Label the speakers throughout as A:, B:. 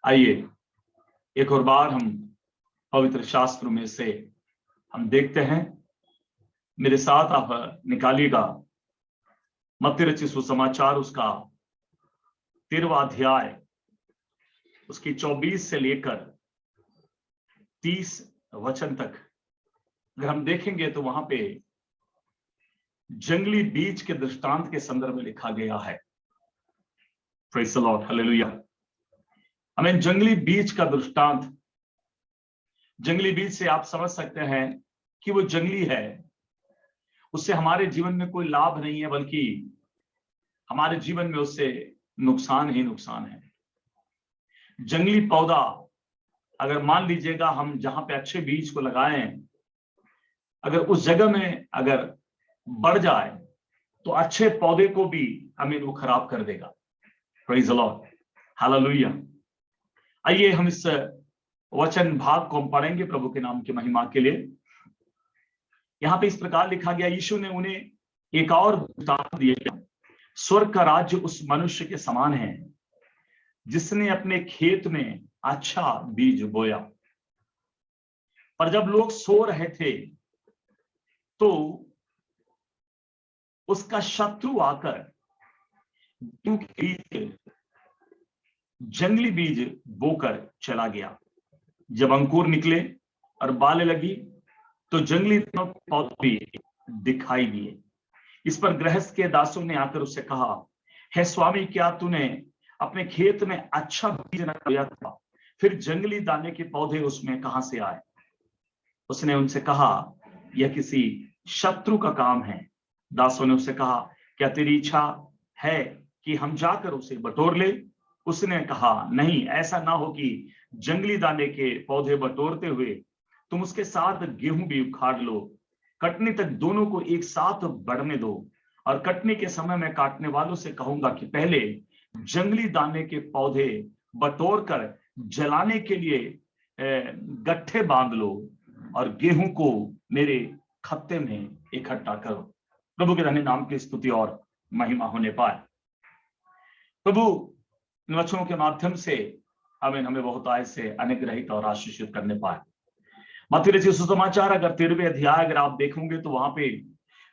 A: आइए एक और बार हम पवित्र शास्त्र में से हम देखते हैं। मेरे साथ आप निकालिएगा मत्ती रचित सुसमाचार उसका 13वां अध्याय, उसकी 24 से लेकर 30 वचन तक अगर हम देखेंगे तो वहां पे जंगली बीज के दृष्टांत के संदर्भ में लिखा गया है। Praise the lord, hallelujah. हमें जंगली बीज का दृष्टांत, जंगली बीज से आप समझ सकते हैं कि वो जंगली है, उससे हमारे जीवन में कोई लाभ नहीं है, बल्कि हमारे जीवन में उससे नुकसान ही नुकसान है। जंगली पौधा, अगर मान लीजिएगा हम जहां पे अच्छे बीज को लगाएं, अगर उस जगह में अगर बढ़ जाए तो अच्छे पौधे को भी वो खराब कर देगा। Praise the lord, hallelujah. आइए हम इस वचन भाग को हम पढ़ेंगे प्रभु के नाम की महिमा के लिए। यहां पे इस प्रकार लिखा गया, यीशु ने उन्हें एक और दृष्टांत दिया। स्वर्ग का राज्य उस मनुष्य के समान है जिसने अपने खेत में अच्छा बीज बोया। पर जब लोग सो रहे थे तो उसका शत्रु आकर जंगली बीज बोकर चला गया। जब अंकुर निकले और बालें लगी तो जंगली पौधे भी दिखाई दिए। इस पर गृहस्थ के दासों ने आकर उससे कहा, हे स्वामी, क्या तूने अपने खेत में अच्छा बीज न बोया था? फिर जंगली दाने के पौधे उसमें कहां से आए? उसने उनसे कहा, यह किसी शत्रु का काम है। दासों ने उससे कहा, क्या तेरी इच्छा है कि हम जाकर उसे बटोर ले? उसने कहा, नहीं, ऐसा ना हो कि जंगली दाने के पौधे बटोरते हुए तुम उसके साथ गेहूं भी उखाड़ लो। कटने तक दोनों को एक साथ बढ़ने दो, और कटने के समय मैं काटने वालों से कहूंगा कि पहले जंगली दाने के पौधे बटोर कर जलाने के लिए गट्ठे बांध लो, और गेहूं को मेरे खत्ते में इकट्ठा करो। प्रभु के धन्य नाम की स्तुति और महिमा होने पाए। प्रभु इन वचनों के माध्यम से हमें बहुत आय से अनुग्रहित और आशीषित करने पाए। मत्ती रचित सुसमाचार अगर 13वें अध्याय अगर आप देखोगे तो वहां पे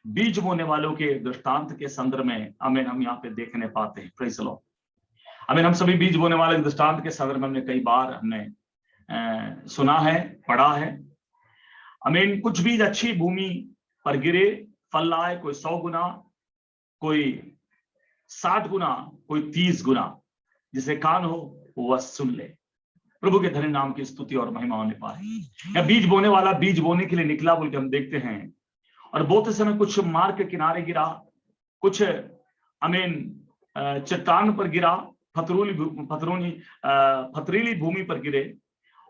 A: बीज बोने वालों के दृष्टांत के संदर्भ में हम यहाँ पे देखने पाते हैं। Praise the Lord. हम सभी बीज बोने वाले दृष्टांत के संदर्भ में हमने कई बार हमने सुना है, पढ़ा है। कुछ बीज अच्छी भूमि पर गिरे, फल लाए, कोई 100 गुना, कोई 60 गुना, कोई 30 गुना। जिसे कान हो वह सुन ले। प्रभु के धन्य नाम की स्तुति और महिमा होने पाए। या बीज बोने वाला बीज बोने के लिए निकला बोल के हम देखते हैं, और बोते समय कुछ मार्ग के किनारे गिरा, कुछ चट्टान पर गिरा, पथरीली भूमि पर गिरे,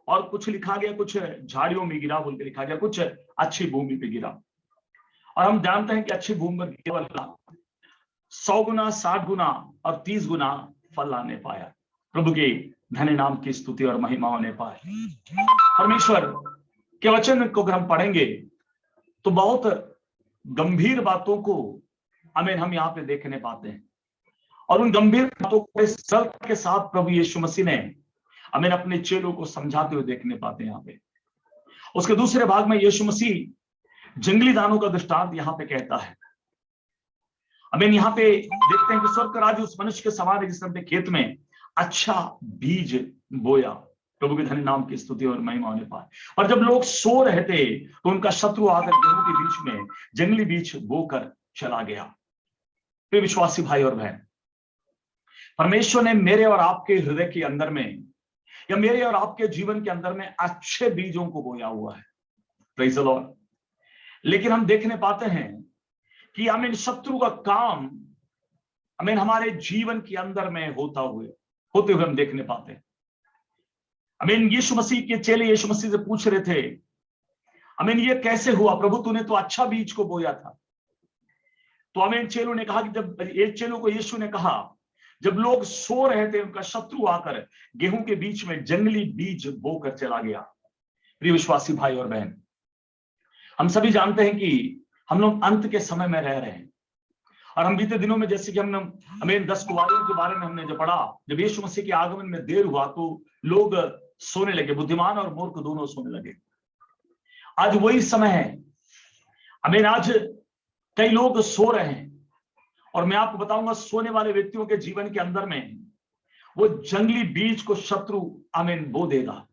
A: और कुछ लिखा गया कुछ झाड़ियों में गिरा बोल के लिखा गया, कुछ अच्छी भूमि पे गिरा। और हम जानते हैं कि अच्छी भूमि पर गिरने वाला 100 गुना, 60 गुना और 30 गुना फल लाने पाया। प्रभु के धन्य नाम की स्तुति और महिमा होने पाए। परमेश्वर के वचन को अगर हम पढ़ेंगे तो बहुत गंभीर बातों को हम यहाँ पे देखने पाते हैं, और उन गंभीर बातों को सरलता के साथ प्रभु यीशु मसीह ने अपने चेलों को समझाते हुए देखने पाते हैं। यहाँ पे उसके दूसरे भाग में यीशु मसीह जंगली दानों का दृष्टांत यहाँ पे कहता है। यहाँ पे देखते हैं कि स्वर्ग का राज्य उस मनुष्य के समान है जिसने अपने खेत में अच्छा बीज बोया। प्रभु के धन्य नाम की स्तुति और महिमा होने पाए। और जब लोग सो रहे थे तो उनका शत्रु आकर गेहूं के बीच में जंगली बीज बोकर चला गया। प्रिय विश्वासी भाई और बहन, परमेश्वर ने मेरे और आपके हृदय के अंदर में, या मेरे और आपके जीवन के अंदर में अच्छे बीजों को बोया हुआ है। Praise the Lord. लेकिन हम देखने पाते हैं कि शत्रु का काम हमारे जीवन के अंदर में होते हुए हम देखने पाते हैं। यीशु मसीह के चेले यीशु मसीह से पूछ रहे थे, ये कैसे हुआ प्रभु, तूने तो अच्छा बीज को बोया था। तो चेलों ने कहा कि जब एक चेलों को यीशु ने कहा, जब लोग सो रहे थे उनका शत्रु आकर गेहूं के बीच में जंगली बीज बोकर चला गया। प्रिय विश्वासी भाई और बहन, हम सभी जानते हैं कि हम लोग अंत के समय में रह रहे हैं, और हम बीते दिनों में जैसे कि हमने हमें 10 कुंवारियों के बारे में हमने जब पढ़ा, जब यीशु मसीह के आगमन में देर हुआ तो लोग सोने लगे, बुद्धिमान और मूर्ख दोनों सोने लगे। आज वही समय है। हमें आज कई लोग सो रहे हैं, और मैं आपको बताऊंगा सोने वाले व्यक्तियों के जीवन के अंदर में वो जंगली बीज को शत्रु आमीन बो देगा।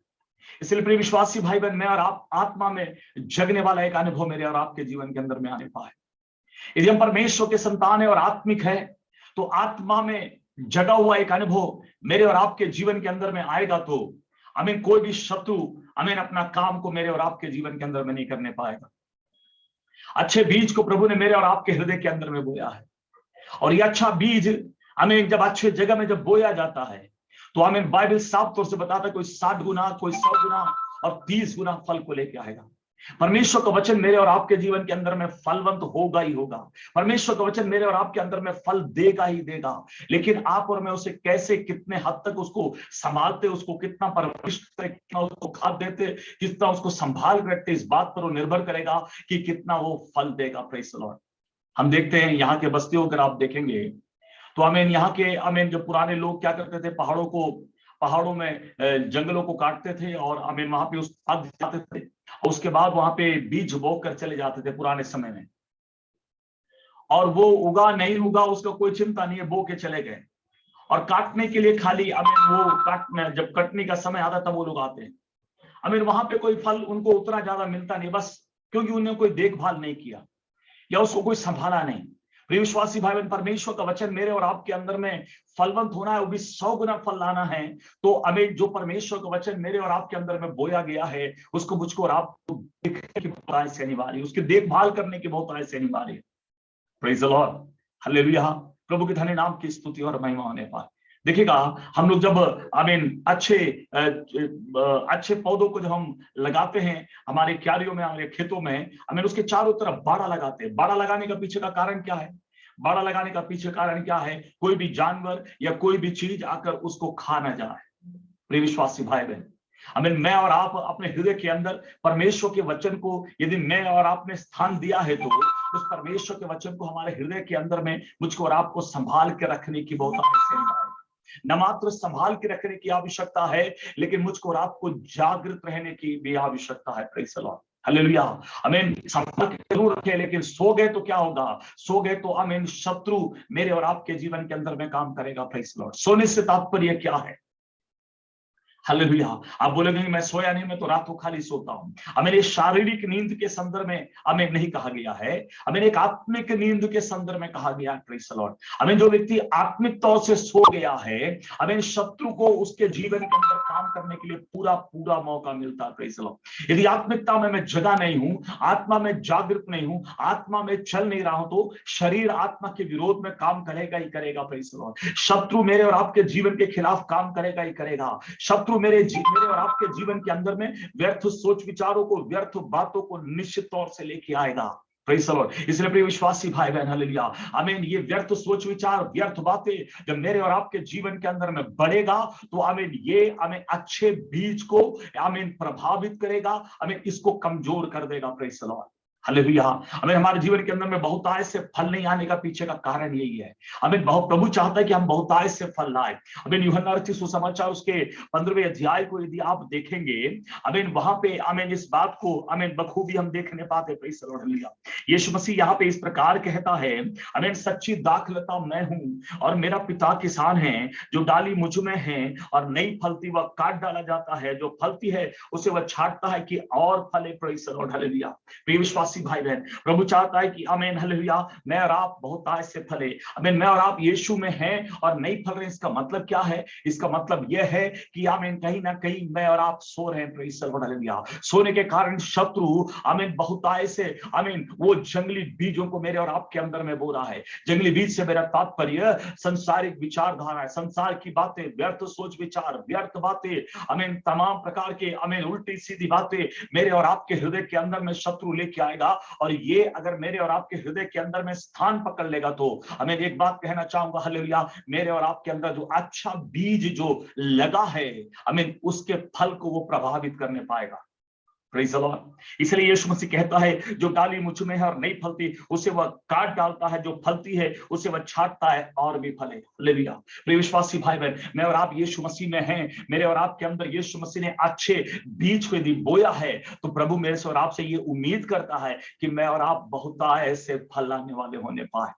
A: इसलिए प्रिय विश्वासी भाई बहन, मैं और आप आत्मा में जगने वाला एक अनुभव मेरे और आपके जीवन के अंदर में आने पाए। यदि हम परमेश्वर के संतान है और आत्मिक है, तो आत्मा में जगा हुआ एक अनुभव मेरे और आपके जीवन के अंदर में आएगा तो हमें कोई भी शत्रु हमें अपना काम को मेरे और आपके जीवन के अंदर में नहीं करने पाएगा। अच्छे बीज को प्रभु ने मेरे और आपके हृदय के अंदर में बोया है, और ये अच्छा बीज हमें जब अच्छे जगह में जब बोया जाता है तो हमें बाइबल साफ तौर से बताता है कोई 60 गुना, कोई 100 गुना और 30 गुना फल को लेके आएगा। परमेश्वर का वचन मेरे और आपके जीवन के अंदर में फलवंत होगा ही होगा। परमेश्वर का वचन मेरे और आपके अंदर में फल देगा ही देगा, लेकिन आप और मैं उसे कैसे, कितने हद तक उसको संभालते, उसको कितना परवरिश करते, कितना उसको खाद देते, कितना उसको संभाल के रखते, इस बात पर वो निर्भर करेगा कि कितना वो फल देगा। Praise the Lord. हम देखते हैं यहाँ के बस्तियों, अगर आप देखेंगे तो हमें यहाँ के जो पुराने लोग क्या करते थे, पहाड़ों में जंगलों को काटते थे और हमें वहां पे उस जाते थे, उसके बाद वहां पे बीज बो कर चले जाते थे पुराने समय में, और वो उगा नहीं उगा उसका कोई चिंता नहीं है, बो के चले गए। और काटने के लिए खाली वो काटने, जब कटने का समय आता तब वो लोग आते हैं। वहां पे कोई फल उनको उतना ज्यादा मिलता नहीं, बस क्योंकि उन्हें कोई देखभाल नहीं किया या उसको कोई संभाला नहीं। विश्वासी भाई बहन, परमेश्वर का वचन मेरे और आपके अंदर में फलवंत होना है, वो भी 100 गुना फल लाना है, तो हमें जो परमेश्वर का वचन मेरे और आपके अंदर में बोया गया है उसको मुझको और आपको देखने की बहुत आय से अनिवार्य, उसकी देखभाल करने की बहुत आय से अनिवार्य। Praise the lord, hallelujah. प्रभु के धन्य नाम की स्तुति और महिमा होने पाए। देखिएगा, हम लोग जब अच्छे पौधों को जब हम लगाते हैं हमारे क्यारियों में, हमारे खेतों में, उसके चारों तरफ बाड़ा लगाते हैं। बाड़ा लगाने का पीछे का कारण क्या है? बाड़ा लगाने का पीछे कारण क्या है? कोई भी जानवर या कोई भी चीज आकर उसको खा ना जाए। प्रिय विश्वासी भाई बहन, मैं और आप अपने हृदय के अंदर परमेश्वर के वचन को यदि मैं और आपने स्थान दिया है तो उस परमेश्वर के वचन को हमारे हृदय के अंदर में मुझको और आपको संभाल के रखने की बहुत आवश्यकता है। न मात्र संभाल के रखने की आवश्यकता है, लेकिन मुझको और आपको जागृत रहने की भी आवश्यकता है। Praise the lord, hallelujah. संभाल के जरूर रखें, लेकिन सो गए तो क्या होगा? सो गए तो शत्रु मेरे और आपके जीवन के अंदर में काम करेगा। Praise the Lord. सोने से तात्पर्य क्या है? हालेलुया। आप बोलेंगे मैं सोया नहीं, मैं तो रात को खाली सोता हूं। शारीरिक नींद के संदर्भ में नहीं कहा गया है, एक आत्मिक नींद के संदर्भ में कहा गया है। Praise the Lord. जो व्यक्ति आत्मिक तौर से सो गया है, शत्रु को उसके जीवन के अंदर काम करने के लिए पूरा पूरा मौका मिलता है। Praise the Lord. यदि आत्मिकता में मैं जगा नहीं हूं, आत्मा में जागृत नहीं हूं, आत्मा में चल नहीं रहा हूं, तो शरीर आत्मा के विरोध में काम करेगा ही करेगा। Praise the Lord. शत्रु मेरे और आपके जीवन के खिलाफ काम करेगा ही करेगा। शत्रु मेरे और आपके जीवन के अंदर में व्यर्थ सोच विचारों को, व्यर्थ बातों को निश्चित तौर से लेके आएगा। Praise the Lord. इसलिए प्रिय विश्वासी भाई बहन, हालेलुया, ये व्यर्थ सोच विचार, व्यर्थ बातें जब मेरे और आपके जीवन के अंदर में बढ़ेगा तो ये अच्छे बीज को प्रभावित करेगा, इसको कमजोर कर देगा। Praise the lord, hallelujah. हमारे जीवन के अंदर में बहुतायत से फल नहीं आने का पीछे का कारण यही है। प्रभु चाहता है कि हम बहुतायत से फल लाए। यूहन्ना रचित सुसमाचार उसके 15वें अध्याय को यदि आप देखेंगे, वहां पे इस बात को बखूबी हम देखने पाते। Praise the lord, hallelujah. Yeshu मसीह यहाँ पे इस प्रकार कहता है, सच्ची दाखलता मैं हूं और मेरा पिता किसान है। जो डाली मुझ में है और नई फलती वह काट डाला जाता है, जो फलती है उसे वह छांटता है कि और फले। Praise the lord, hallelujah. प्रिय विश्वासी भाई बहन, प्रभु चाहता है कि हालेलुया, मैं और आप बहुतायत से फले। मैं और आप यीशु में हैं और नहीं फल रहे। इसका मतलब क्या है? इसका मतलब यह है कि कहीं ना कहीं मैं और आप सो रहे हैं। Praise the lord, hallelujah. सोने के कारण शत्रु बहुतायत से वो जंगली बीजों को मेरे और आपके अंदर में बो रहा है। जंगली बीज से मेरा तात्पर्य संसारिक विचारधारा है, संसार की बातें, व्यर्थ सोच विचार, व्यर्थ बातें, तमाम प्रकार के उल्टी सीधी बातें मेरे और आपके हृदय के अंदर में शत्रु लेके आएगा। और ये अगर मेरे और आपके हृदय के अंदर में स्थान पकड़ लेगा तो एक बात कहना चाहूंगा, हालेलुया, मेरे और आपके अंदर जो अच्छा बीज जो लगा है, उसके फल को वो प्रभावित करने पाएगा। Praise the Lord. इसलिए यीशु मसीह कहता है, जो डाली मुझ में है और नहीं फलती उसे वह काट डालता है, जो फलती है उसे वह छांटता है और भी फले। हालेलुया। प्रिय विश्वासी भाई बहन, मैं और आप यीशु मसीह में हैं, मेरे और आपके अंदर यीशु मसीह ने अच्छे बीज को यदि बोया है, तो प्रभु मेरे से और आपसे ये उम्मीद करता है कि मैं और आप बहुत ऐसे फल लाने वाले होने पाए।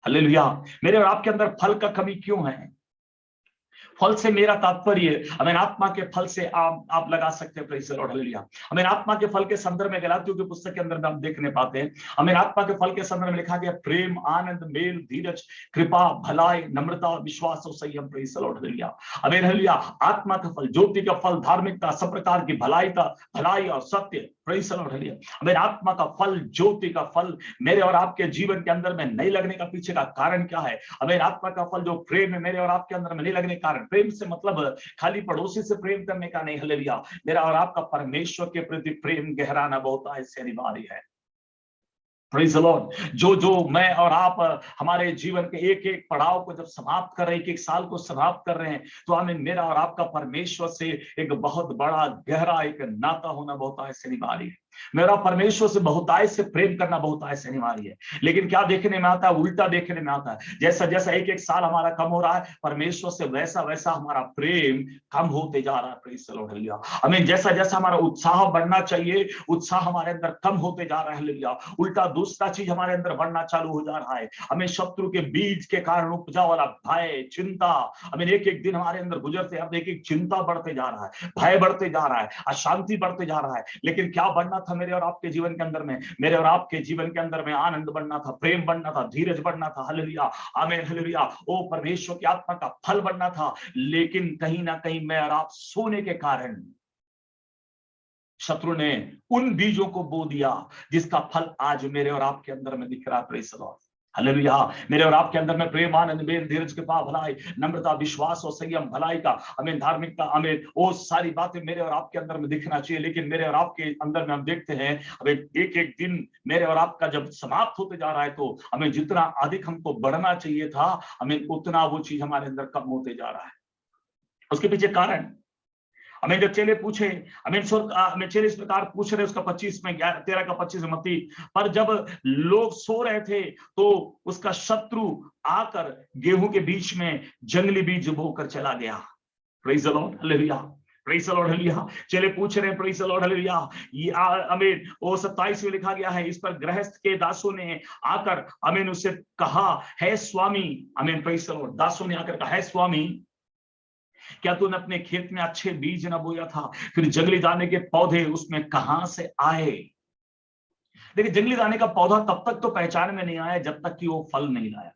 A: हालेलुया। मेरे और आपके अंदर फल का कमी क्यों है? फल से मेरा तात्पर्य, हमें आत्मा के फल से आप लगा सकते हैं। Praise the lord. हालेलुया। हमें आत्मा के फल के संदर्भ में गलातियों की पुस्तक के अंदर में हम देखने पाते हैं, हमें आत्मा के फल के संदर्भ में लिखा गया प्रेम, आनंद, मेल, धीरज, कृपा, भलाई, नम्रता, विश्वास और संयम। Praise the lord. हालेलुया। हमें हालेलुया आत्मा का फल, ज्योति का फल, धार्मिकता, सब प्रकार की भलाई और सत्य। Praise the lord. हालेलुया। हमें आत्मा का फल, ज्योति का फल मेरे और आपके जीवन के अंदर में नहीं लगने का पीछे का कारण क्या है? हमें आत्मा का फल जो प्रेम है मेरे और आपके अंदर में नहीं लगने का कारण, प्रेम से मतलब खाली पड़ोसी से प्रेम करने का नहीं। हालेलुया। मेरा और आपका परमेश्वर के प्रति प्रेम गहराना बहुत ऐसे अनिवार्य है। Praise the Lord. जो मैं और आप हमारे जीवन के एक एक पड़ाव को जब समाप्त कर रहे हैं, एक साल को समाप्त कर रहे हैं, तो हमें मेरा और आपका परमेश्वर से एक बहुत बड़ा गहरा एक नाता होना बहुत ऐसे अनिवार्य है। मेरा परमेश्वर से बहुतायत से प्रेम करना बहुतायत से अनिवार्य है। लेकिन क्या देखने में आता है? उल्टा देखने में आता है। जैसा जैसा एक एक साल हमारा कम हो रहा है, परमेश्वर से वैसा वैसा हमारा प्रेम कम होते जा रहा है। Praise the lord. हालेलुया। हमें जैसा जैसा हमारा उत्साह बढ़ना चाहिए, उत्साह हमारे अंदर कम होते जा रहा है। हालेलुया। उल्टा दूसरा चीज हमारे अंदर बढ़ना चालू हो जा रहा है। हमें शत्रु के बीज के कारण उपजा वाला भय, चिंता, हमें एक एक दिन हमारे अंदर गुजरते अब एक एक चिंता बढ़ते जा रहा है, भय बढ़ते जा रहा है, अशांति बढ़ते जा रहा है। लेकिन क्या बढ़ना था मेरे और आपके जीवन के अंदर में? मेरे और आपके जीवन के अंदर में आनंद बढ़ना था, प्रेम बढ़ना था, धीरज बढ़ना था। हालेलुया। आमीन। हालेलुया। ओ परमेश्वर की आत्मा का फल बढ़ना था। लेकिन कहीं ना कहीं मैं और आप सोने के कारण शत्रु ने उन बीजों को बो दिया जिसका फल आज मेरे और आपके अंदर में दिख रहा है। Praise the lord. हालेलुया। मेरे और आपके अंदर में प्रेम, आनंद, मेल, धीरज, कृपा, भलाई, नम्रता, विश्वास और संयम, भलाई का, हमें धार्मिकता, हमें वो सारी बातें मेरे और आपके अंदर में दिखना चाहिए। लेकिन मेरे और आपके अंदर में हम देखते हैं हमें एक एक दिन मेरे और आपका जब समाप्त होते जा रहा है, तो हमें जितना अधिक हमको बढ़ना चाहिए था, हमें उतना वो चीज हमारे अंदर कम होते जा रहा है। उसके पीछे कारण, हमें जब चेले पूछे, हमें चेले इस प्रकार पूछ रहे, उसका 25 में 13 का 25 में मत्ती, पर जब लोग सो रहे थे तो उसका शत्रु आकर गेहूं के बीच में जंगली बीज बोकर चला गया। Praise the lord. Hallelujah. Praise the lord. Hallelujah. चेले पूछ रहे हैं, प्रेज़ द लॉर्ड। हालेलुया। ये आमीन। वो 27 में लिखा गया है, इस पर गृहस्थ के दासों ने आकर आमीन उससे कहा, है स्वामी, आमीन, प्रेज़ द लॉर्ड, दासों ने आकर कहा, है स्वामी, क्या तूने अपने खेत में अच्छे बीज न बोया था? फिर जंगली दाने के पौधे उसमें कहां से आए? देखिए, जंगली दाने का पौधा तब तक तो पहचान में नहीं आया जब तक कि वो फल नहीं लाया।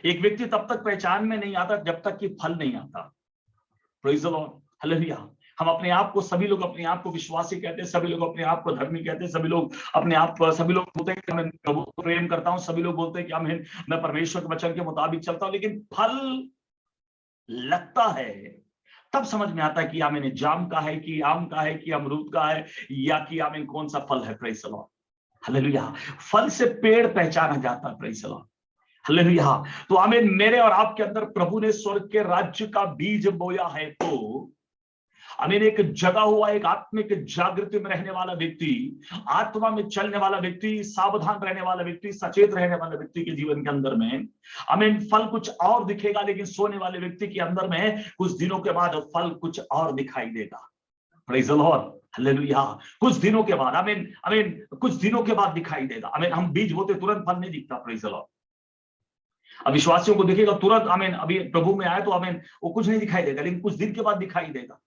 A: एक व्यक्ति तब तक पहचान में नहीं आता जब तक कि फल नहीं आता। Praise the lord. हालेलुया। हम अपने आप को, सभी लोग अपने आप को विश्वासी कहते हैं, सभी लोग अपने आप को धर्मी कहते हैं, सभी लोग अपने आप को, सभी लोग बोलते हैं कि मैं प्रभु को प्रेम करता हूं, सभी लोग बोलते हैं कि मैं परमेश्वर के वचन के मुताबिक चलता हूं। लेकिन फल लगता है तब समझ में आता है कि आमीन जाम का है, कि आम का है, कि अमरूद का है, या कि आमीन कौन सा फल है। Praise the lord. हालेलुया। फल से पेड़ पहचाना जाता है। Praise the lord. हालेलुया। तो आमीन, मेरे और आपके अंदर प्रभु ने स्वर्ग के राज्य का बीज बोया है, तो आमीन एक जगा हुआ, एक आत्मिक जागृति में रहने वाला व्यक्ति, आत्मा में चलने वाला व्यक्ति, सावधान रहने वाला व्यक्ति, सचेत रहने वाला व्यक्ति के जीवन के अंदर में आमीन फल कुछ और दिखेगा। लेकिन सोने वाले व्यक्ति के अंदर में कुछ दिनों के बाद फल कुछ और दिखाई देगा। Praise the lord. हालेलुया। कुछ दिनों के बाद, आमीन आमीन कुछ दिनों के बाद दिखाई देगा। आमीन हम बीज बोते तुरंत फल नहीं दिखता। Praise the Lord. अब विश्वासियों को दिखेगा तुरंत, आमीन अभी प्रभु में आए तो आमीन वो कुछ नहीं दिखाई देगा, लेकिन कुछ दिन के बाद दिखाई देगा।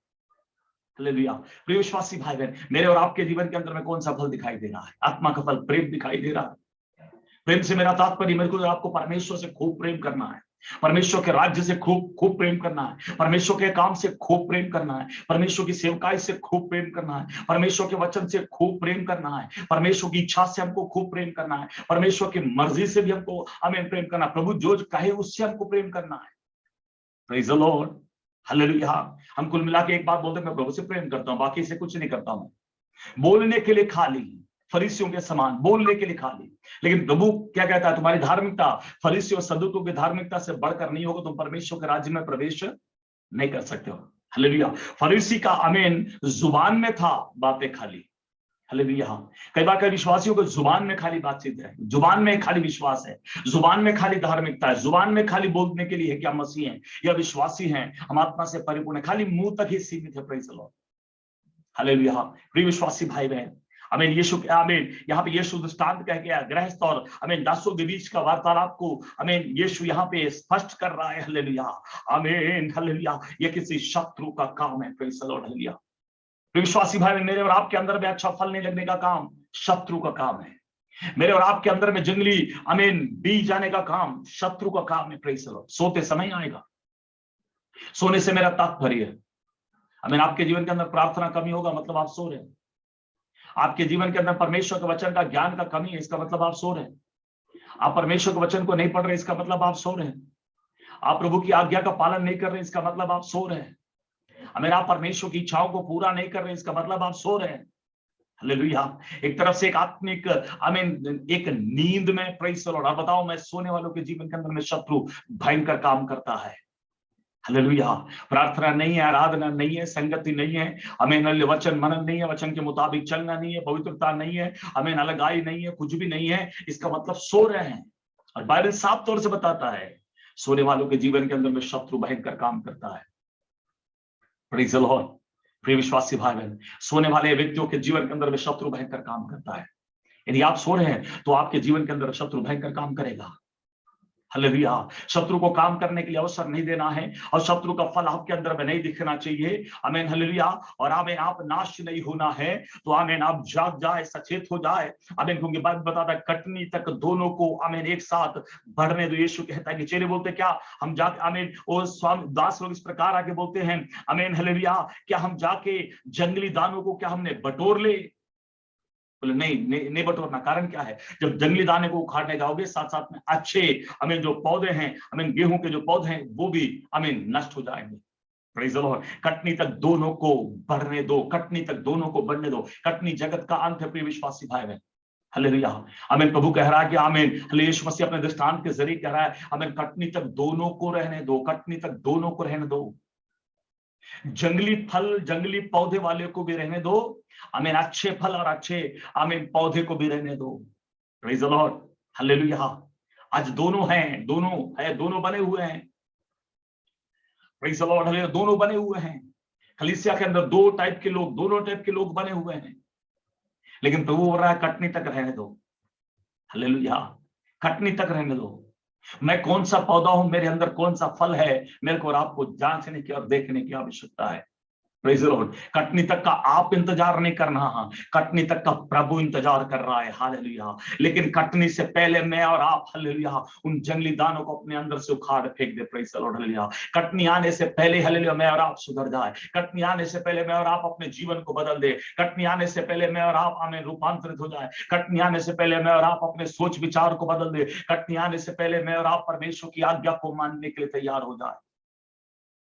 A: हालेलुया। प्रिय विश्वासी भाई बहन, मेरे और आपके जीवन के अंदर में कौन सा फल दिखाई दे रहा है? आत्मा का फल, प्रेम दिखाई दे रहा है। प्रेम से मेरा तात्पर्य, मेरे को आपको परमेश्वर से खूब प्रेम करना है, परमेश्वर के राज्य से खूब खूब प्रेम करना है, परमेश्वर के काम से खूब प्रेम करना है, परमेश्वर की सेवकाई से खूब प्रेम करना है, परमेश्वर के वचन से खूब प्रेम करना है, परमेश्वर की इच्छा से हमको खूब प्रेम करना है, परमेश्वर की मर्जी से भी हमको हमें प्रेम करना, प्रभु जो कहे उससे हमको प्रेम करना है। Praise the lord. हालेलुया। हम कुल मिला के एक बात बोलते हैं, मैं प्रभु से प्रेम करता हूं, बाकी से कुछ नहीं करता हूं। बोलने के लिए खाली, फरीसियों के समान बोलने के लिए खाली। लेकिन प्रभु क्या कहता है? तुम्हारी धार्मिकता फरीसियों और सदूकों की धार्मिकता से बढ़कर नहीं होगा, तुम परमेश्वर के राज्य में प्रवेश नहीं कर सकते हो। हालेलुया। फरीसी का आमीन जुबान में था बातें खाली। हालेलुया। कई बार कई विश्वासियों को जुबान में खाली बातचीत है, जुबान में खाली विश्वास है, जुबान में खाली धार्मिकता है, जुबान में खाली बोलने के लिए है कि हम मसीह हैं या विश्वासी हैं, हम आत्मा से परिपूर्ण है, खाली मुंह तक ही सीमित है। Praise the lord. हालेलुया। प्रिय विश्वासी भाई बहन, आमीन, यीशु आमीन, यहाँ पे यीशु दृष्टांत कह गया गृहस्थ और आमीन दासों के बीच का वार्तालाप को आमीन यीशु यहाँ पे स्पष्ट कर रहा है। हालेलुया, आमीन, हालेलुया। ये किसी शत्रु का काम है। Praise the lord. हालेलुया। विश्वासी भाई, मेरे और आपके अंदर में अच्छा फल नहीं लगने का काम शत्रु का काम है। मेरे और आपके अंदर में जंगली आमीन बीज जाने का काम शत्रु का काम है। Praise the Lord. सोते समय आएगा। सोने से मेरा तात्पर्य है आमीन आपके जीवन के अंदर प्रार्थना कमी होगा, मतलब आप सो रहे हैं। आपके जीवन के अंदर परमेश्वर के वचन का ज्ञान का कमी है, इसका मतलब आप सो रहे हैं। आप परमेश्वर के वचन को नहीं पढ़ रहे, इसका मतलब आप सो रहे हैं। आप प्रभु की आज्ञा का पालन नहीं कर रहे, इसका मतलब आप सो रहे हैं। अगर आप परमेश्वर की इच्छाओं को पूरा नहीं कर रहे, इसका मतलब आप सो रहे हैं। हालेलुया। एक तरफ से एक आत्मिक आमीन एक नींद में प्रेज़ द लॉर्ड। और बताओ, मैं सोने वालों के जीवन के अंदर में शत्रु भयंकर काम करता है। हालेलुया। प्रार्थना नहीं है, आराधना नहीं है, संगति नहीं है, हमें वचन मनन नहीं है, वचन के मुताबिक चलना नहीं है, पवित्रता नहीं है, हमें अलगाई नहीं है, कुछ भी नहीं है, इसका मतलब सो रहे हैं। और बाइबल साफ तौर से बताता है सोने वालों के जीवन के अंदर में शत्रु भयंकर काम करता है। Praise the Lord. प्रिय विश्वासी भाई बहन, सोने वाले व्यक्तियों के जीवन के अंदर में शत्रु भयंकर काम करता है। यदि आप सो रहे हैं तो आपके जीवन के अंदर शत्रु भयंकर काम करेगा। हालेलुया। शत्रु को काम करने के लिए अवसर नहीं देना है और शत्रु का फल आपके अंदर में नहीं दिखना चाहिए। आमीन, हालेलुया। और आमीन, आप नाश नहीं होना है तो आमीन आप जाग जाए, सचेत हो जाए। आमीन, क्योंकि बाइबल बताता है कटनी तक दोनों को आमीन एक साथ बढ़ने दो। यीशु कहता है कि चेले बोलते क्या हम जाके आमीन, वो स्वामी दास लोग इस प्रकार आके बोलते हैं आमीन, हालेलुया, क्या हम जाके जंगली दानों को क्या हमने बटोर ले? बोले नहीं, नहीं बटोरना। कारण क्या है? जब जंगली दाने को उखाड़ने जाओगे, साथ साथ में अच्छे हमें जो पौधे हैं, हमें गेहूं के जो पौधे हैं, वो भी हमें नष्ट हो जाएंगे। Praise the Lord. कटनी तक दोनों को बढ़ने दो, कटनी तक दोनों को बढ़ने दो। कटनी जगत का अंत है। प्रिय विश्वासी भाई बहन, हालेलुया। आमीन। प्रभु कह रहा है कि आमीन, यीशु मसीह अपने दृष्टांत के जरिए कह रहा है आमीन, कटनी तक दोनों को रहने दो, कटनी तक दोनों को रहने दो। जंगली फल, जंगली पौधे वाले को भी रहने दो, आमीन, अच्छे फल और अच्छे आमीन पौधे को भी रहने दो। Praise the lord. हालेलुया। आज दोनों हैं, दोनों है, दोनों बने हुए हैं। Praise the lord. हालेलुया। दोनों बने हुए हैं। कलीसिया के अंदर दो टाइप के लोग, दोनों टाइप के लोग बने हुए हैं। लेकिन प्रभु बोल रहा है कटनी तक रहने दो। हालेलुया। कटनी तक रहने दो। मैं कौन सा पौधा हूं, मेरे अंदर कौन सा फल है, मेरे को और आपको जांचने की और देखने की आवश्यकता है। Praise the Lord. कटनी तक का आप इंतजार नहीं करना, कटनी तक का प्रभु इंतजार कर रहा है। हालेलुया। लेकिन कटनी से पहले मैं और आप हालेलुया उन जंगली दानों को अपने अंदर से उखाड़ फेंक दे। Praise the lord. हालेलुया। कटनी आने से पहले हालेलुया मैं और आप सुधर जाए। कटनी आने से पहले मैं और आप अपने जीवन को बदल दे। कटनी आने से पहले मैं और आप हमें रूपांतरित हो जाए। कटनी आने से पहले मैं और आप अपने सोच विचार को बदल दे। कटनी आने से पहले मैं और आप परमेश्वर की आज्ञा को मानने के लिए तैयार हो जाए।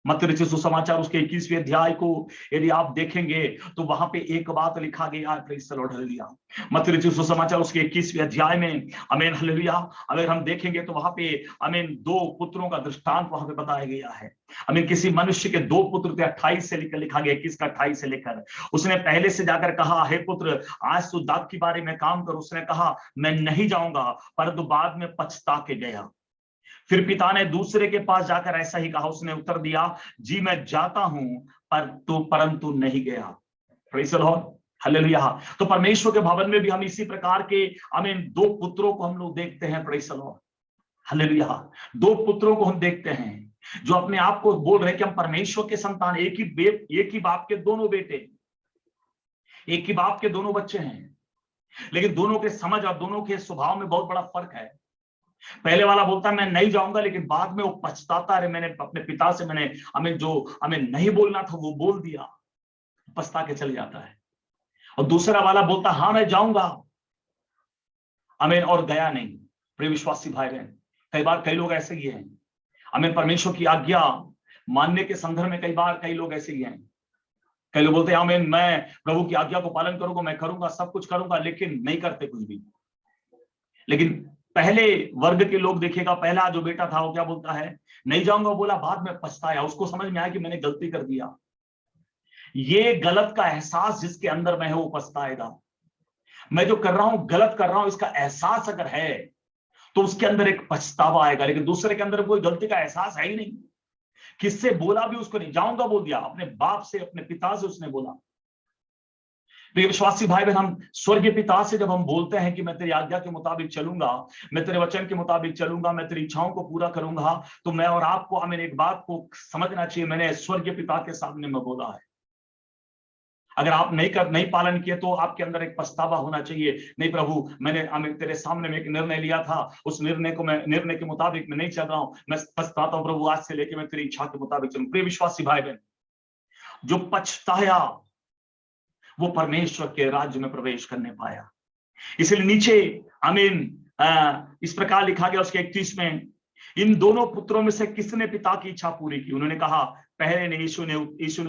A: मत्ती रचित सुसमाचार उसके 21वें अध्याय को यदि आप देखेंगे तो वहां पे एक बात लिखा गया है। Praise the lord. हालेलुया। मत्ती रचित सुसमाचार उसके 21वें अध्याय में आमीन, हालेलुया, अगर हम देखेंगे तो वहां पे आमीन दो पुत्रों का दृष्टांत वहां पे बताया गया है। आमीन, किसी मनुष्य के दो पुत्र थे। 28 से लेकर लिखा गया, 21 का 28 से लेकर। उसने पहले से जाकर कहा, हे पुत्र, आज तू दाख की बारी में काम कर। उसने कहा, मैं नहीं जाऊंगा, परंतु बाद में पछता के गया। फिर पिता ने दूसरे के पास जाकर ऐसा ही कहा। उसने उत्तर दिया, जी मैं जाता हूं, परंतु नहीं गया। Praise the lord. हालेलुया। तो परमेश्वर के भवन में भी हम इसी प्रकार के आमीन दो पुत्रों को हम लोग देखते हैं। Praise the lord. हालेलुया। दो पुत्रों को हम देखते हैं जो अपने आप को बोल रहे हैं कि हम परमेश्वर के संतान, एक ही बाप के दोनों बेटे, एक ही बाप के दोनों बच्चे हैं, लेकिन दोनों के समझ और दोनों के स्वभाव में बहुत बड़ा फर्क है। पहले वाला बोलता है मैं नहीं जाऊंगा, लेकिन बाद में वो पछताता है, मैंने अपने पिता से मैंने हमें नहीं बोलना था वो बोल दिया, पछता के चले जाता है। और दूसरा वाला बोलता हाँ मैं जाऊंगा, आमीन, और गया नहीं। प्रिय विश्वासी भाई बहन, कई बार कई लोग ऐसे ही हैं। आमीन, परमेश्वर की आज्ञा मानने के संदर्भ में कई बार कई लोग ऐसे ही हैं। कई लोग बोलते हैं आमीन, मैं प्रभु की आज्ञा को पालन करूंगा, मैं करूंगा, सब कुछ करूंगा, लेकिन नहीं करते कुछ भी। लेकिन पहले वर्ग के लोग देखिएगा, पहला जो बेटा था वो क्या बोलता है, नहीं जाऊंगा बोला, बाद में पछताया, उसको समझ में आया कि मैंने गलती कर दिया। ये गलत का एहसास जिसके अंदर में है वो पछताएगा। मैं जो कर रहा हूं गलत कर रहा हूं इसका एहसास अगर है तो उसके अंदर एक पछतावा आएगा। लेकिन दूसरे के अंदर कोई गलती का एहसास है ही नहीं, किससे बोला भी उसको नहीं, जाऊंगा बोल दिया, अपने बाप से अपने पिता से उसने बोला। प्रिय विश्वासी भाई बहन, हम स्वर्गीय पिता से जब हम बोलते हैं कि मैं तेरी आज्ञा के मुताबिक चलूंगा, मैं तेरे वचन के मुताबिक चलूंगा, मैं तेरी इच्छाओं को पूरा करूंगा, तो मैं और आपको हमें एक बात को समझना चाहिए, मैंने स्वर्गीय पिता के सामने में बोला है। अगर आप नहीं पालन किए तो आपके अंदर एक पछतावा होना चाहिए, नहीं प्रभु मैंने तेरे सामने में एक निर्णय लिया था, उस निर्णय के मुताबिक मैं नहीं चल रहा हूं, मैं पछताता हूं प्रभु, आज से लेके मैं तेरी इच्छा के मुताबिक चलूं। प्रिय विश्वासी भाई बहन, जो पछताया वो परमेश्वर के राज्य में प्रवेश करने पाया। इसलिए नीचे आमीन इस प्रकार लिखा गया उसके 31 में, इन दोनों पुत्रों में से किसने पिता की इच्छा पूरी की? उन्होंने कहा पहले ने। यीशु ने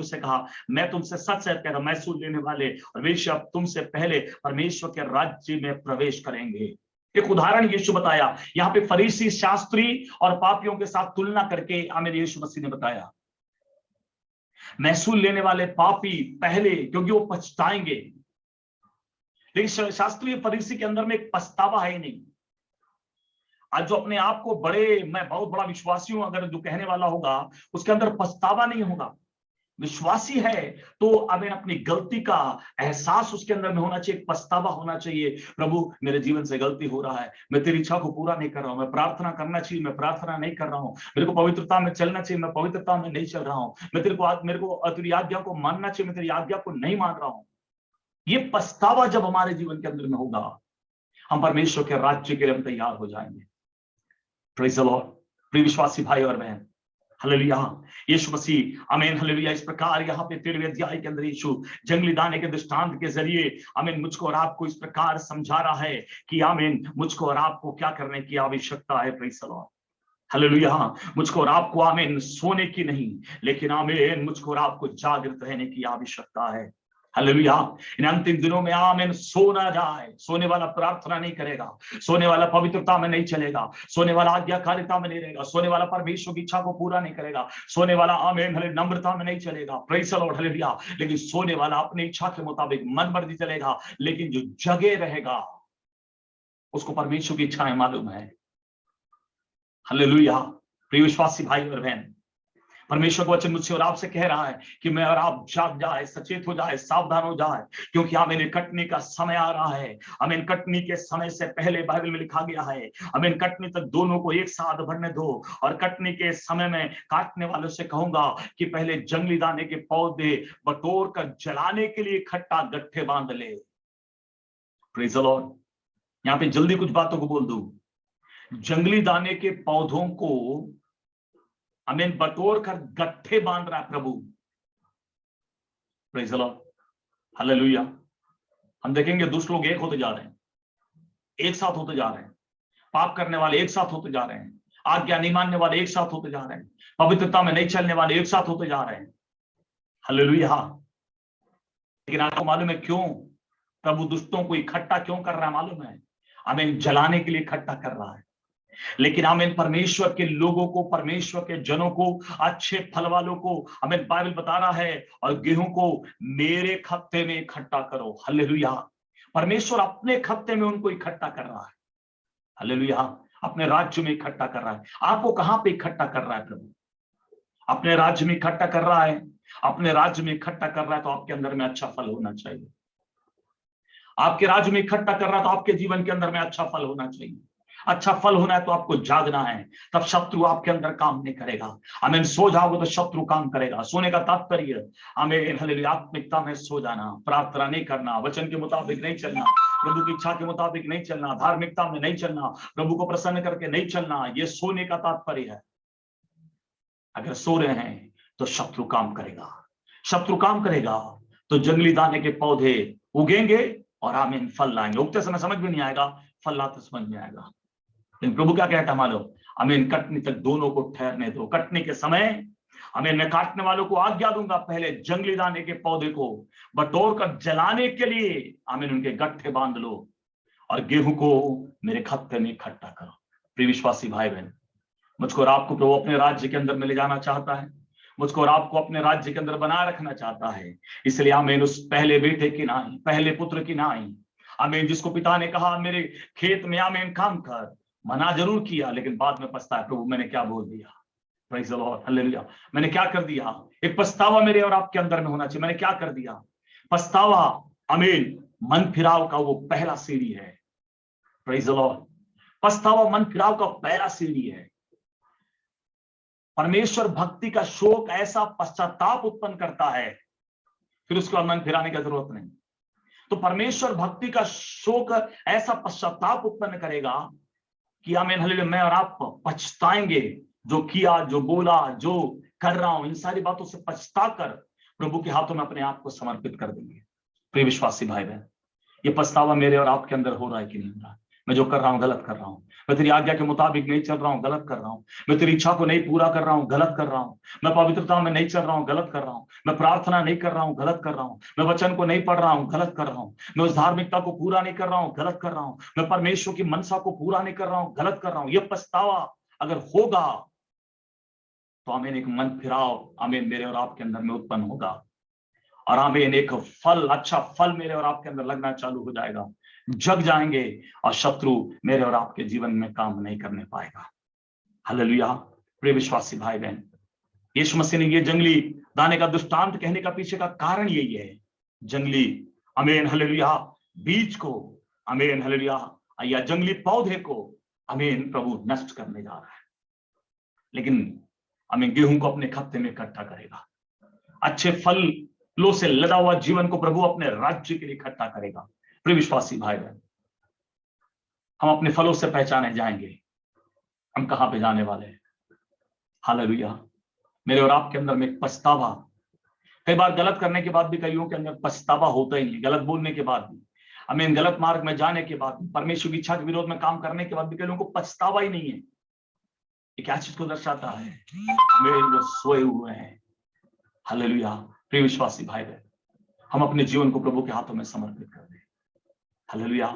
A: उससे कहा, मैं तुमसे सच सच कह रहा हूं, मैसूर लेने वाले और वेश्या अब तुमसे पहले परमेश्वर के राज्य में प्रवेश करेंगे। एक उदाहरण यीशु बताया यहाँ पे, फरीसी शास्त्री और पापियों के साथ तुलना करके आमीन यीशु मसीह ने बताया, महसूल लेने वाले पापी पहले, क्योंकि वो पछताएंगे। लेकिन शास्त्रीय फरीसी के अंदर में एक पछतावा है ही नहीं। आज जो अपने आप को मैं बहुत बड़ा विश्वासी हूं अगर जो कहने वाला होगा उसके अंदर पछतावा नहीं होगा। विश्वासी है तो हमें अपनी गलती का एहसास उसके अंदर में होना चाहिए, पछतावा होना चाहिए। प्रभु मेरे जीवन से गलती हो रहा है, मैं तेरी इच्छा को पूरा नहीं कर रहा हूं, मैं प्रार्थना करना चाहिए, मैं प्रार्थना नहीं कर रहा हूं, मेरे को पवित्रता में चलना चाहिए, मैं पवित्रता में नहीं चल रहा हूं, मेरे को तेरी आज्ञा को मानना चाहिए, मैं तेरी आज्ञा को नहीं मान रहा हूं। ये पछतावा जब हमारे जीवन के अंदर में होगा, हम परमेश्वर के राज्य के लिए हम तैयार हो जाएंगे। Praise the Lord. प्रिय विश्वासी भाई और बहन, हालेलुया, यीशु मसीह आमीन हालेलुया। इस प्रकार यहाँ पे 13वें अध्याय के अंदर यीशु जंगली दाने के दृष्टांत के जरिए आमीन मुझको और आपको इस प्रकार समझा रहा है कि आमीन मुझको और आपको क्या करने की आवश्यकता है। Praise the lord, hallelujah. मुझको और आपको आमीन सोने की नहीं, लेकिन आमीन मुझको और आपको जागृत रहने की आवश्यकता है। हालेलुया। इन अंतिम दिनों में आमीन सो ना जाए। सोने वाला प्रार्थना नहीं करेगा, सोने वाला पवित्रता में नहीं चलेगा, सोने वाला आज्ञाकारिता में नहीं रहेगा, सोने वाला परमेश्वर की इच्छा को पूरा नहीं करेगा, सोने वाला आमीन नम्रता में नहीं चलेगा। Praise the lord, hallelujah. लेकिन सोने वाला अपनी इच्छा के मुताबिक मन मर्जी चलेगा, लेकिन जो जगे रहेगा उसको परमेश्वर की इच्छाएं मालूम है। हालेलुया। प्रिय विश्वासी भाई और बहन, परमेश्वर का वचन मुझसे और आपसे कह रहा है कि मैं और आप जाग जाए, सचेत हो जाए, सावधान हो जाए, क्योंकि हमें कटने का समय आ रहा है। हमें कटनी के समय से पहले बाइबल में लिखा गया है, हमें कटनी तक दोनों को एक साथ बढ़ने दो, और कटनी के समय में काटने वालों से कहूंगा कि पहले जंगली दाने के पौधे बटोर कर जलाने के लिए इकट्ठा गट्ठे बांध ले। Praise the Lord. यहाँ पे जल्दी कुछ बातों को बोल दूं, जंगली दाने के पौधों को हमें बटोर कर गट्ठे बांध रहा है प्रभु। Praise the lord, hallelujah. हम देखेंगे दुष्ट लोग एक होते जा रहे हैं, एक साथ होते जा रहे हैं, पाप करने वाले एक साथ होते जा रहे हैं, आज्ञा नहीं मानने वाले एक साथ होते जा रहे हैं, पवित्रता में नहीं चलने वाले एक साथ होते जा रहे हैं। हालेलुया। लेकिन आपको मालूम है क्यों प्रभु दुष्टों को इकट्ठा क्यों कर रहा है? मालूम है, हमें जलाने के लिए इकट्ठा कर रहा है। लेकिन हमें परमेश्वर के लोगों को, परमेश्वर के जनों को, अच्छे फल वालों को हमें बाइबल बता रहा है, और गेहूं को मेरे खत्ते में इकट्ठा करो। हालेलुया। परमेश्वर अपने खत्ते में उनको इकट्ठा कर रहा है। हालेलुया। अपने राज्य में इकट्ठा कर रहा है। आपको कहां पे इकट्ठा कर रहा है प्रभु? अपने राज्य में इकट्ठा कर रहा है। अपने राज्य में इकट्ठा कर रहा है तो आपके अंदर में अच्छा फल होना चाहिए। आपके राज्य में इकट्ठा कर रहा है तो आपके जीवन के अंदर में अच्छा फल होना चाहिए। अच्छा फल होना है तो आपको जागना है, तब शत्रु आपके अंदर काम नहीं करेगा। आमीन। सो जाओगे तो शत्रु काम करेगा। सोने का तात्पर्य आमीन हालेलुया आत्मिकता में सो जाना, प्रार्थना नहीं करना, वचन के मुताबिक नहीं चलना, प्रभु की इच्छा के मुताबिक नहीं चलना, धार्मिकता में नहीं चलना, प्रभु को प्रसन्न करके नहीं चलना, ये सोने का तात्पर्य है। अगर सो रहे हैं तो शत्रु काम करेगा। शत्रु काम करेगा तो जंगली दाने के पौधे उगेंगे और आमीन फल लाएंगे। उगते समय समझ में नहीं आएगा, फल लाते समझ में आएगा। लेकिन प्रभु क्या कहता है मालूम? आमीन कटनी तक दोनों को ठहरने दो। कटने के समय आमीन मैं काटने वालों को आज्ञा दूंगा, पहले जंगली दाने के पौधे को बटोर कर जलाने के लिए आमीन उनके गट्ठे बांध लो, और गेहूं को मेरे खत्ते में इकट्ठा करो। प्रिय विश्वासी भाई बहन, मुझको और आपको प्रभु अपने राज्य के अंदर में ले जाना चाहता है। मुझको और आपको अपने राज्य के अंदर बनाए रखना चाहता है। इसलिए आमीन उस पहले बेटे की नाई, पहले पुत्र की नाई, आमीन, जिसको पिता ने कहा मेरे खेत में आमीन काम कर, मना जरूर किया लेकिन बाद में पछताया, प्रभु मैंने क्या बोल दिया, प्रेज़ द लॉर्ड, हालेलुया, मैंने क्या कर दिया। एक पछतावा मेरे और आपके अंदर में होना चाहिए, मैंने क्या कर दिया। पछतावा आमीन मन फिराव का वो पहला सीढ़ी है, प्रेज़ द लॉर्ड। पछतावा मन फिराव का पहला सीढ़ी है। परमेश्वर भक्ति का शोक ऐसा पश्चाताप उत्पन्न करता है, फिर उसके बाद मन फिराने की जरूरत नहीं। तो परमेश्वर भक्ति का शोक ऐसा पश्चाताप उत्पन्न करेगा कि आमीन हालेलुया, मैं और आप पछताएंगे, जो किया, जो बोला, जो कर रहा हूं, इन सारी बातों से पछता कर प्रभु के हाथों में अपने आप को समर्पित कर देंगे। प्रिय विश्वासी भाई बहन, ये पछतावा मेरे और आपके अंदर हो रहा है कि नहीं हो रहा है। मैं जो कर रहा हूं गलत कर रहा हूं, मैं तेरी आज्ञा के मुताबिक नहीं चल रहा हूं, गलत कर रहा हूं, मैं तेरी इच्छा को नहीं पूरा कर रहा हूं, गलत कर रहा हूं, मैं पवित्रता में नहीं चल रहा हूं, गलत कर रहा हूं, मैं प्रार्थना नहीं कर रहा हूं, गलत कर रहा हूं, मैं वचन को नहीं पढ़ रहा हूं, गलत कर रहा हूं, मैं उस धार्मिकता को पूरा नहीं कर रहा हूं, गलत कर रहा हूं, मैं परमेश्वर की मनसा को पूरा नहीं कर रहा हूं, गलत कर रहा हूं। ये पछतावा अगर होगा तो आमीन एक मन फिराव आमीन मेरे और आपके अंदर में उत्पन्न होगा, और आमीन एक फल, अच्छा फल मेरे और आपके अंदर लगना चालू हो जाएगा, जग जाएंगे और शत्रु मेरे और आपके जीवन में काम नहीं करने पाएगा। हालेलुया। प्रिय विश्वासी भाई बहन, यीशु मसीह ने ये जंगली दाने का दृष्टांत कहने का पीछे का कारण यही है। जंगली आमीन हालेलुया बीज को, आमीन हालेलुया, या जंगली पौधे को आमीन प्रभु नष्ट करने जा रहा है, लेकिन आमीन गेहूं को अपने खत्ते में इकट्ठा करेगा। अच्छे फलों से लदा हुआ जीवन को प्रभु अपने राज्य के लिए इकट्ठा करेगा। प्रिय विश्वासी भाई बहन, हम अपने फलों से पहचाने जाएंगे हम कहां पे जाने वाले हैं। हालेलुया। मेरे और आपके अंदर में एक पछतावा, कई बार गलत करने के बाद भी कईयों के अंदर पछतावा होता ही नहीं, गलत बोलने के बाद भी, आमीन गलत मार्ग में जाने के बाद, परमेश्वर की इच्छा के विरोध में काम करने के बाद भी कई लोगों को पछतावा ही नहीं है। ये क्या चीज को दर्शाता है? वे जो सोए हुए हैं। हालेलुया। प्रिय विश्वासी भाई बहन, हम अपने जीवन को प्रभु के हाथों में समर्पित कर दें। हालेलुया।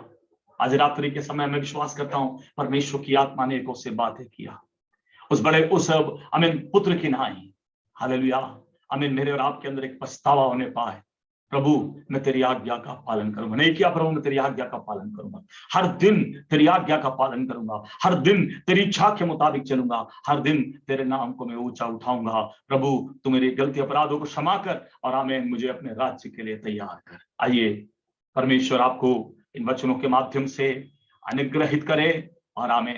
A: आज रात्रि के समय में विश्वास करता हूं परमेश्वर की आत्मा ने एक उससे बातें किया, उस बड़े उस आमीन पुत्र की नाई। हालेलुया। आमीन मेरे और आपके अंदर एक पछतावा होने पाए, प्रभु मैं तेरी आज्ञा का पालन करूंगा। नहीं किया प्रभु, मैं तेरी आज्ञा का पालन करूंगा, हर दिन तेरी आज्ञा का पालन करूंगा, हर दिन तेरी इच्छा के मुताबिक चलूंगा, हर दिन तेरे नाम को मैं ऊंचा उठाऊंगा। प्रभु तू मेरी गलती अपराधों को क्षमा कर और आमीन मुझे अपने राज्य के लिए तैयार कर। आइए परमेश्वर आपको इन वचनों के माध्यम से अनुग्रहित करे और आमीन